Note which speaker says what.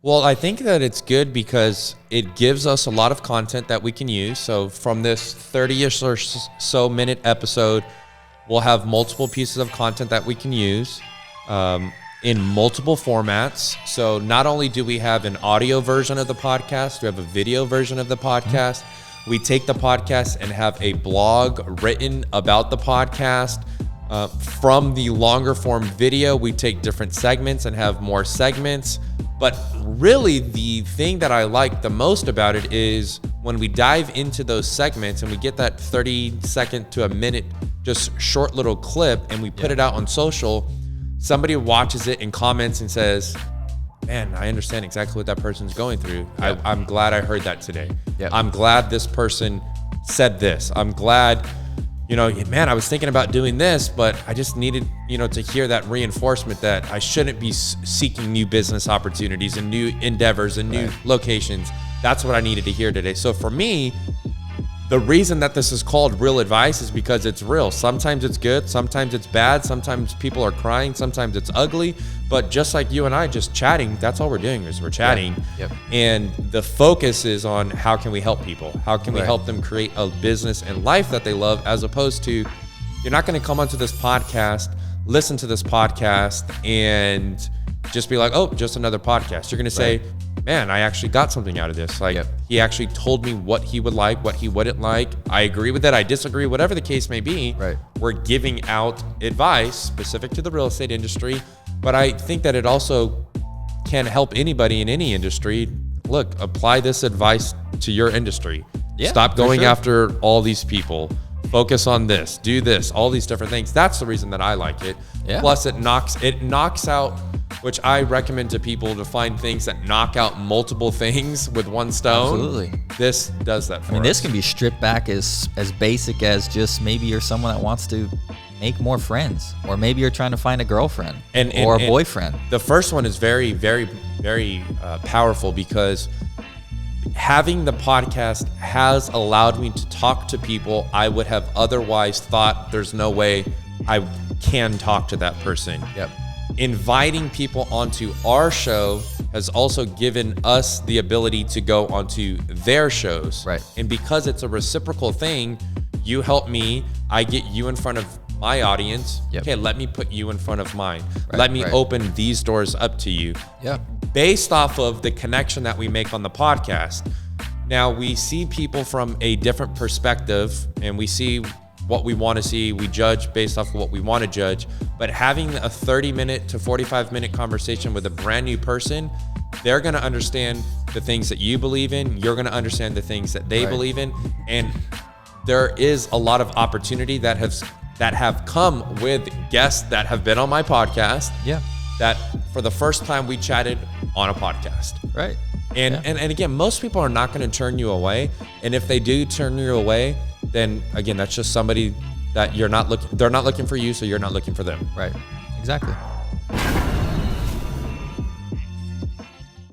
Speaker 1: Well, I think that it's good because it gives us a lot of content that we can use. So from this 30-ish or so minute episode, we'll have multiple pieces of content that we can use in multiple formats. So not only do we have an audio version of the podcast, we have a video version of the podcast. We take the podcast and have a blog written about the podcast. From the longer form video, we take different segments and have more segments. But really, the thing that I like the most about it is when we dive into those segments and we get that 30-second to a minute, just short little clip, and we put it out on social, somebody watches it and comments and says, man, I understand exactly what that person's going through. Yep. I'm glad I heard that today. Yep. I'm glad this person said this. I'm glad, man, I was thinking about doing this, but I just needed, to hear that reinforcement that I shouldn't be seeking new business opportunities and new endeavors and new locations. That's what I needed to hear today. So for me, the reason that this is called Real Advice is because it's real. Sometimes it's good, sometimes it's bad, sometimes people are crying, sometimes it's ugly. But just like you and I just chatting, that's all we're doing is we're chatting. Yep. And the focus is on how can we help people? How can we help them create a business and life that they love, as opposed to, you're not going to come onto this podcast, listen to this podcast, and just be like, oh, just another podcast. You're going to say, man, I actually got something out of this. Like, he actually told me what he would like, what he wouldn't like. I agree with it. I disagree, whatever the case may be. Right. We're giving out advice specific to the real estate industry. But I think that it also can help anybody in any industry. Look, apply this advice to your industry. Yeah, stop going after all these people. Focus on this, do this, all these different things. That's the reason that I like it. Yeah. Plus it knocks out, which I recommend to people to find things that knock out multiple things with one stone.
Speaker 2: Absolutely.
Speaker 1: This does that for us.
Speaker 2: This can be stripped back as basic as just maybe you're someone that wants to make more friends, or maybe you're trying to find a girlfriend or a boyfriend.
Speaker 1: The first one is very, very, very powerful, because having the podcast has allowed me to talk to people I would have otherwise thought there's no way I can talk to that person.
Speaker 2: Yep.
Speaker 1: Inviting people onto our show has also given us the ability to go onto their shows.
Speaker 2: Right.
Speaker 1: And because it's a reciprocal thing, you help me, I get you in front of my audience. Yep. Okay, let me put you in front of mine. Let me open these doors up to you.
Speaker 2: Yeah.
Speaker 1: Based off of the connection that we make on the podcast. Now, we see people from a different perspective, and we see what we want to see. We judge based off of what we want to judge. But having a 30-minute to 45-minute conversation with a brand new person, they're going to understand the things that you believe in. You're going to understand the things that they believe in. And there is a lot of opportunity that have come with guests that have been on my podcast.
Speaker 2: Yeah.
Speaker 1: That for the first time we chatted on a podcast.
Speaker 2: Right.
Speaker 1: And again, most people are not going to turn you away. And if they do turn you away, then again, that's just somebody that they're not looking for you, so you're not looking for them.
Speaker 2: Right. Exactly.